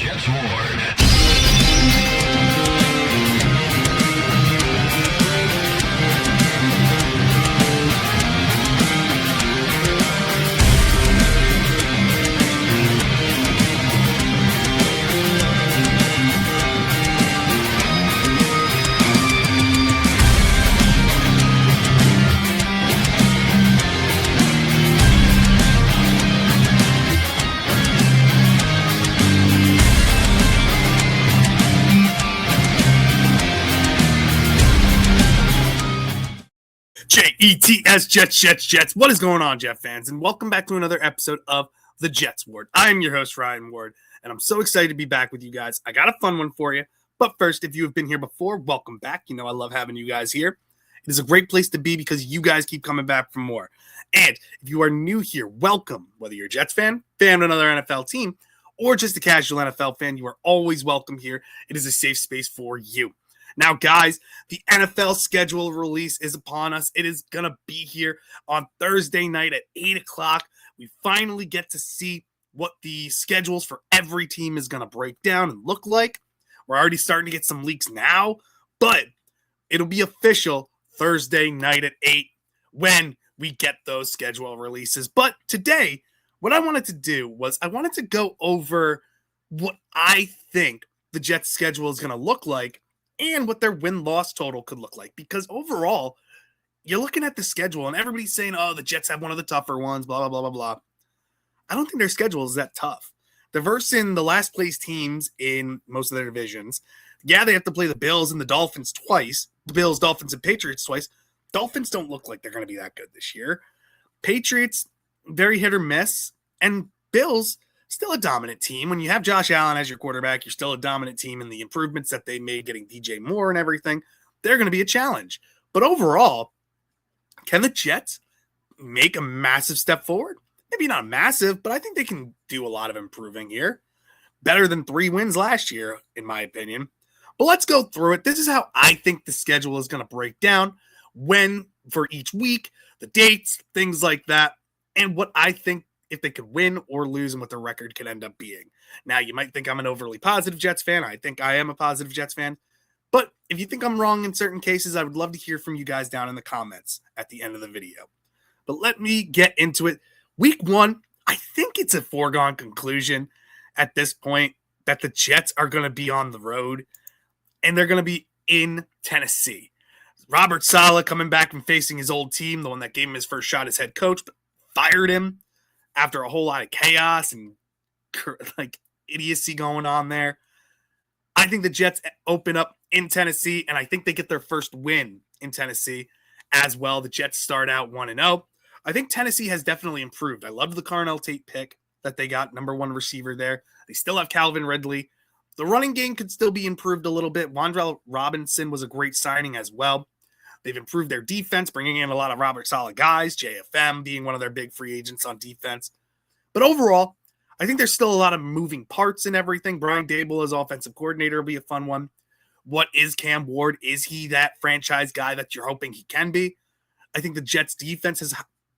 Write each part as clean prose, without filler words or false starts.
Jets Ward. Jets, Jets. What is going on, Jet fans? And welcome back to another episode of the Jets Ward. I am your host, Ryan Ward, and I'm so excited to be back with you guys. I got a fun one for you. But first, if you have been here before, welcome back. You know I love having you guys here. It is a great place to be because you guys keep coming back for more. And if you are new here, welcome. Whether you're a Jets fan of another NFL team, or just a casual NFL fan, you are always welcome here. It is a safe space for you. Now, guys, the NFL schedule release is upon us. It is going to be here on Thursday night at 8 o'clock. We finally get to see what the schedules for every team is going to break down and look like. We're already starting to get some leaks now, but it'll be official Thursday night at 8 when we get those schedule releases. But today, what I wanted to do was I wanted to go over what I think the Jets schedule is going to look like and what their win-loss total could look like. Because overall, you're looking at the schedule, and everybody's saying, oh, the Jets have one of the tougher ones, blah, blah, blah, blah, blah. I don't think their schedule is that tough. They're versing the last-place teams in most of their divisions. Yeah, they have to play the Bills and the Dolphins twice. The Bills, Dolphins, and Patriots twice. Dolphins don't look like they're going to be that good this year. Patriots, very hit or miss. And Bills, still a dominant team. When you have Josh Allen as your quarterback, you're still a dominant team, and the improvements that they made getting DJ Moore and everything, they're going to be a challenge. But overall, can the Jets make a massive step forward? Maybe not massive, but I think they can do a lot of improving here. Better than 3 wins last year, in my opinion. But let's go through it. This is how I think the schedule is going to break down, when for each week, the dates, things like that, and what I think if they could win or lose and what their record could end up being. Now, you might think I'm an overly positive Jets fan. I think I am a positive Jets fan. But if you think I'm wrong in certain cases, I would love to hear from you guys down in the comments at the end of the video. But let me get into it. Week 1, I think it's a foregone conclusion at this point that the Jets are going to be on the road and they're going to be in Tennessee. Robert Saleh coming back and facing his old team, the one that gave him his first shot as head coach, but fired him after a whole lot of chaos and like idiocy going on there. I think the Jets open up in Tennessee, and I think they get their first win in Tennessee as well. The Jets start out 1-0. I think Tennessee has definitely improved. I loved the Carnell Tate pick that they got, number 1 receiver there. They still have Calvin Ridley. The running game could still be improved a little bit. Wan'Dale Robinson was a great signing as well. They've improved their defense, bringing in a lot of Robert Saleh guys, JFM being one of their big free agents on defense. But overall, I think there's still a lot of moving parts and everything. Brian Daboll as offensive coordinator will be a fun one. What is Cam Ward? Is he that franchise guy that you're hoping he can be? I think the Jets defense has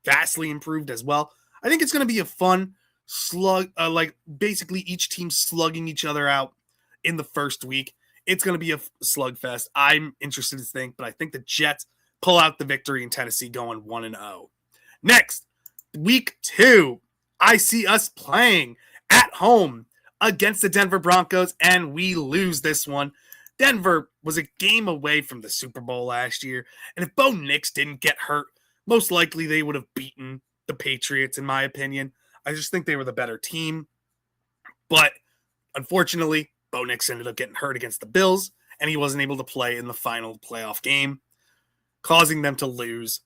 vastly improved as well. I think it's going to be a fun slug, like basically each team slugging each other out in the first week. It's going to be a slugfest. I'm interested to think, but I think the Jets pull out the victory in Tennessee going 1-0. Next, week 2, I see us playing at home against the Denver Broncos, and we lose this one. Denver was a game away from the Super Bowl last year, and if Bo Nix didn't get hurt, most likely they would have beaten the Patriots, in my opinion. I just think they were the better team. But unfortunately, Bo Nix ended up getting hurt against the Bills, and he wasn't able to play in the final playoff game, causing them to lose.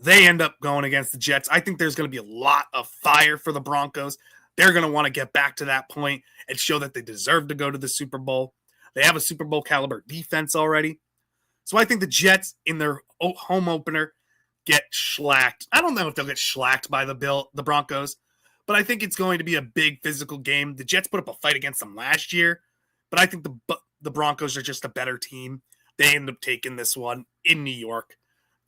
They end up going against the Jets. I think there's going to be a lot of fire for the Broncos. They're going to want to get back to that point and show that they deserve to go to the Super Bowl. They have a Super Bowl caliber defense already. So I think the Jets in their home opener get shellacked. I don't know if they'll get shellacked by the Broncos, but I think it's going to be a big physical game. The Jets put up a fight against them last year, but I think the Broncos are just a better team. They end up taking this one in New York.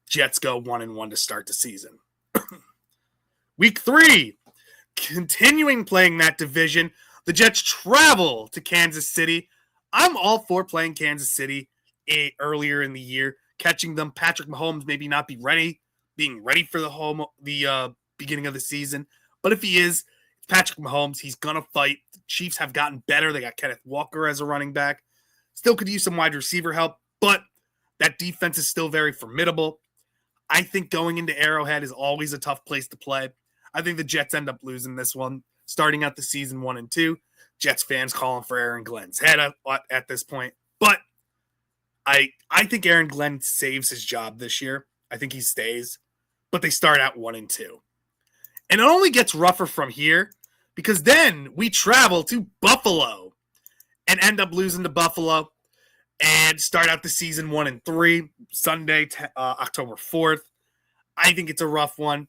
Jets go 1-1 to start the season. Week 3, continuing playing that division, The Jets travel to Kansas City. I'm all for playing Kansas City earlier in the year, catching them. Patrick Mahomes maybe not being ready for the beginning of the season. But if he is, it's Patrick Mahomes. He's going to fight. The Chiefs have gotten better. They got Kenneth Walker as a running back. Still could use some wide receiver help, but that defense is still very formidable. I think going into Arrowhead is always a tough place to play. I think the Jets end up losing this one, starting out the season 1-2. Jets fans calling for Aaron Glenn's head at this point. But I think Aaron Glenn saves his job this year. I think he stays. But they start out 1-2. And it only gets rougher from here because then we travel to Buffalo and end up losing to Buffalo and start out the season 1-3, Sunday, October 4th. I think it's a rough one.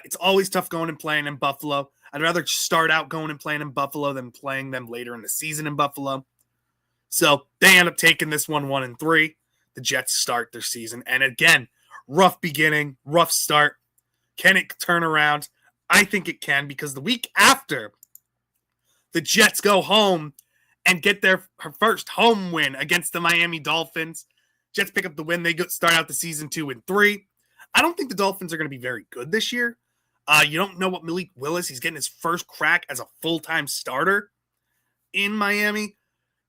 It's always tough going and playing in Buffalo. I'd rather start out going and playing in Buffalo than playing them later in the season in Buffalo. So they end up taking this one 1-3. The Jets start their season. And again, rough beginning, rough start. Can it turn around? I think it can because the week after, the Jets go home and get their first home win against the Miami Dolphins. Jets pick up the win. They start out the season 2-3. I don't think the Dolphins are going to be very good this year. You don't know what Malik Willis, he's getting his first crack as a full-time starter in Miami.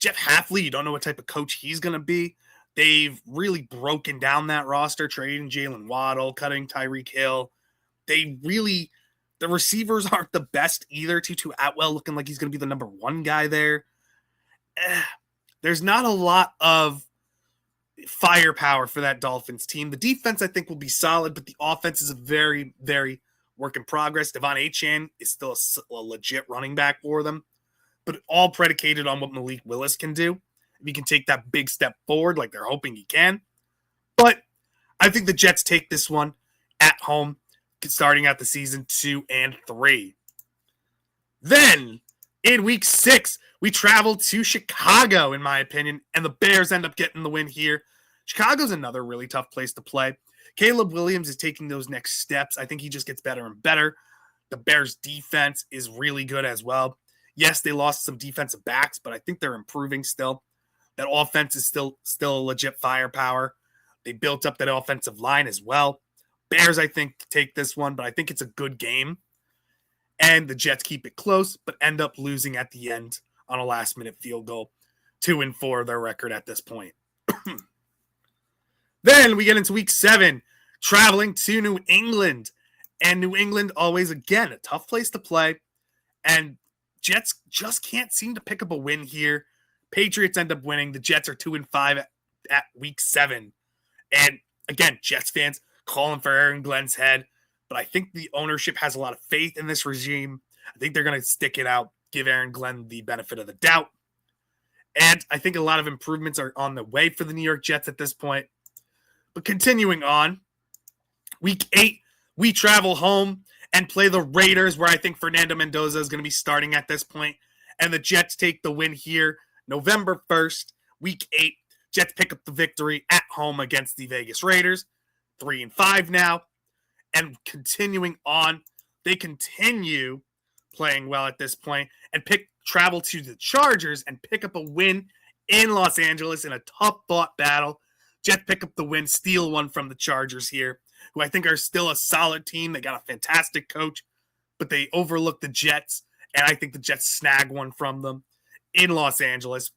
Jeff Hafley, you don't know what type of coach he's going to be. They've really broken down that roster, trading Jalen Waddle, cutting Tyreek Hill. The receivers aren't the best either. Tutu Atwell looking like he's going to be the number one guy there. There's not a lot of firepower for that Dolphins team. The defense, I think, will be solid, but the offense is a very, very work in progress. Devon Achane is still a legit running back for them, but all predicated on what Malik Willis can do. If he can take that big step forward like they're hoping he can. But I think the Jets take this one at home, starting out the season 2-3. Then, in week 6, we travel to Chicago, in my opinion, and the Bears end up getting the win here. Chicago's another really tough place to play. Caleb Williams is taking those next steps. I think he just gets better and better. The Bears' defense is really good as well. Yes, they lost some defensive backs, but I think they're improving still. That offense is still a legit firepower. They built up that offensive line as well. Bears, I think, take this one, but I think it's a good game. And the Jets keep it close, but end up losing at the end on a last-minute field goal. 2-4 their record at this point. Then we get into week 7, traveling to New England. And New England, always, again, a tough place to play. And Jets just can't seem to pick up a win here. Patriots end up winning. The Jets are 2-5 at week 7. And, again, Jets fans calling for Aaron Glenn's head. But I think the ownership has a lot of faith in this regime. I think they're going to stick it out, give Aaron Glenn the benefit of the doubt. And I think a lot of improvements are on the way for the New York Jets at this point. But continuing on, week 8, we travel home and play the Raiders, where I think Fernando Mendoza is going to be starting at this point. And the Jets take the win here November 1st, week 8. Jets pick up the victory at home against the Vegas Raiders. 3-5 now. And continuing on, they continue playing well at this point and travel to the Chargers and pick up a win in Los Angeles in a tough-fought battle. Jets pick up the win, steal one from the Chargers here, who I think are still a solid team. They got a fantastic coach, but they overlook the Jets, and I think the Jets snag one from them in Los Angeles,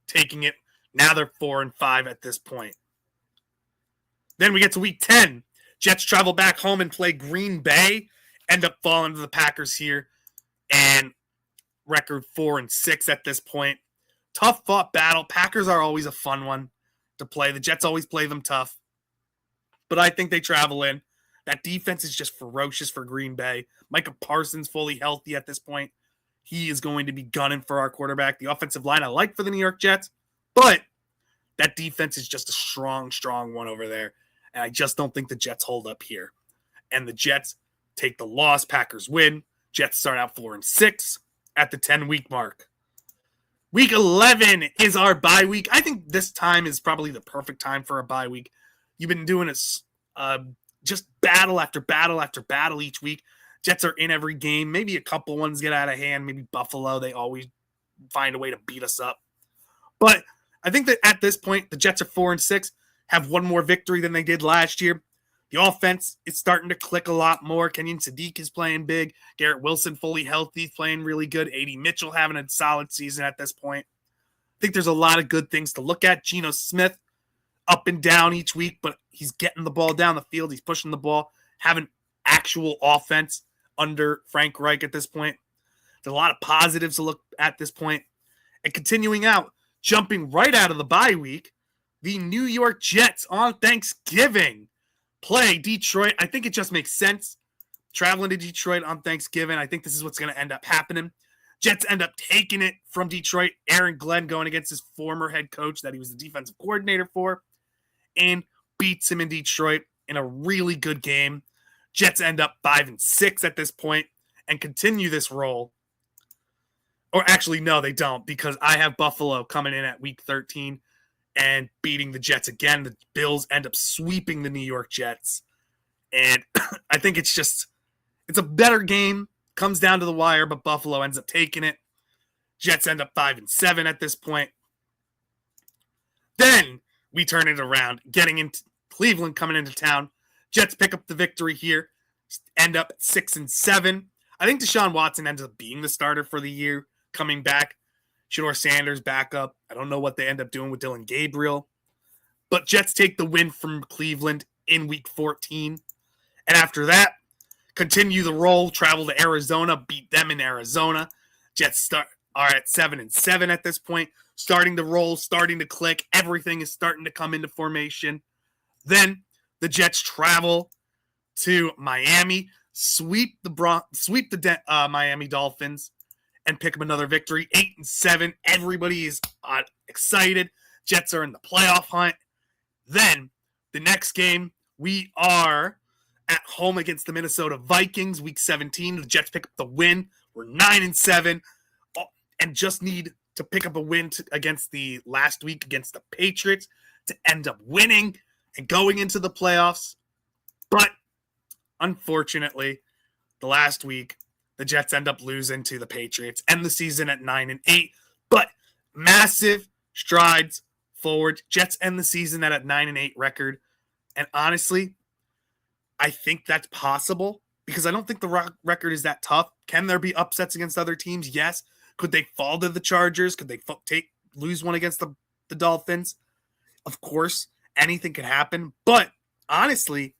taking it. Now they're 4-5 at this point. Then we get to week 10. Jets travel back home and play Green Bay, end up falling to the Packers here, and record 4-6 at this point. Tough fought battle. Packers are always a fun one to play. The Jets always play them tough, but I think they travel in. That defense is just ferocious for Green Bay. Micah Parsons fully healthy at this point. He is going to be gunning for our quarterback. The offensive line I like for the New York Jets, but that defense is just a strong, strong one over there. And I just don't think the Jets hold up here. And the Jets take the loss. Packers win. Jets start out 4-6 at the 10-week mark. Week 11 is our bye week. I think this time is probably the perfect time for a bye week. You've been doing it just battle after battle after battle each week. Jets are in every game. Maybe a couple ones get out of hand. Maybe Buffalo, they always find a way to beat us up. But I think that at this point, the Jets are 4-6, have one more victory than they did last year. The offense is starting to click a lot more. Kenyon Sadiq is playing big. Garrett Wilson fully healthy, playing really good. A.D. Mitchell having a solid season at this point. I think there's a lot of good things to look at. Geno Smith up and down each week, but he's getting the ball down the field. He's pushing the ball, having actual offense under Frank Reich at this point. There's a lot of positives to look at this point. And continuing out, jumping right out of the bye week, the New York Jets on Thanksgiving play Detroit. I think it just makes sense. Traveling to Detroit on Thanksgiving, I think this is what's going to end up happening. Jets end up taking it from Detroit. Aaron Glenn going against his former head coach that he was the defensive coordinator for, and beats him in Detroit in a really good game. Jets end up 5-6 at this point and continue this roll. Or actually, no, they don't, because I have Buffalo coming in at week 13 and beating the Jets again. The Bills end up sweeping the New York Jets. And I think it's a better game. Comes down to the wire, but Buffalo ends up taking it. Jets end up 5-7 at this point. Then we turn it around, getting into Cleveland coming into town. Jets pick up the victory here, end up at 6-7. I think Deshaun Watson ends up being the starter for the year, coming back. Shedeur Sanders back up. I don't know what they end up doing with Dylan Gabriel. But Jets take the win from Cleveland in week 14. And after that, continue the roll, travel to Arizona, beat them in Arizona. Jets are at 7-7 at this point, starting to roll, starting to click. Everything is starting to come into formation. Then the Jets travel to Miami, sweep the Miami Dolphins, and pick up another victory, 8-7. Everybody is excited. Jets are in the playoff hunt. Then the next game, we are at home against the Minnesota Vikings, week 17. The Jets pick up the win. We're 9-7 and just need to pick up a win against the last week against the Patriots to end up winning and going into the playoffs. But unfortunately, the last week, the Jets end up losing to the Patriots, end the season at 9-8. But massive strides forward. Jets end the season at a 9-8 record. And honestly, I think that's possible because I don't think the record is that tough. Can there be upsets against other teams? Yes. Could they fall to the Chargers? Could they lose one against the Dolphins? Of course, anything could happen. But honestly,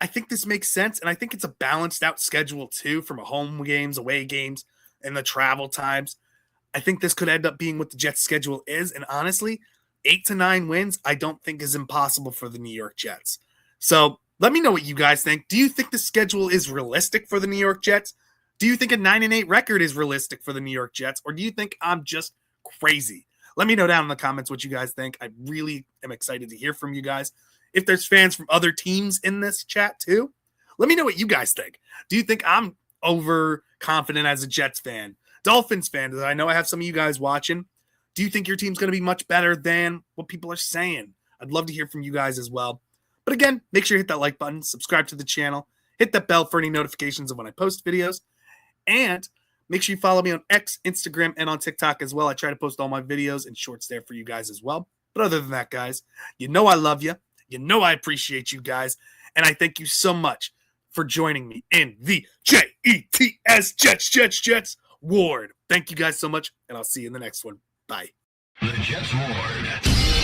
I think this makes sense, and I think it's a balanced out schedule too from home games, away games, and the travel times. I think this could end up being what the Jets' schedule is, and honestly, 8 to 9 wins I don't think is impossible for the New York Jets. So let me know what you guys think. Do you think the schedule is realistic for the New York Jets? Do you think a 9-8 record is realistic for the New York Jets, or do you think I'm just crazy? Let me know down in the comments what you guys think. I really am excited to hear from you guys. If there's fans from other teams in this chat too, let me know what you guys think. Do you think I'm overconfident as a Jets fan? Dolphins fan, I know I have some of you guys watching. Do you think your team's going to be much better than what people are saying? I'd love to hear from you guys as well. But again, make sure you hit that like button, subscribe to the channel, hit that bell for any notifications of when I post videos, and make sure you follow me on X, Instagram, and on TikTok as well. I try to post all my videos and shorts there for you guys as well. But other than that, guys, you know I love you. You know I appreciate you guys, and I thank you so much for joining me in the JETS Jets Ward. Thank you guys so much, and I'll see you in the next one. Bye. The Jets Ward.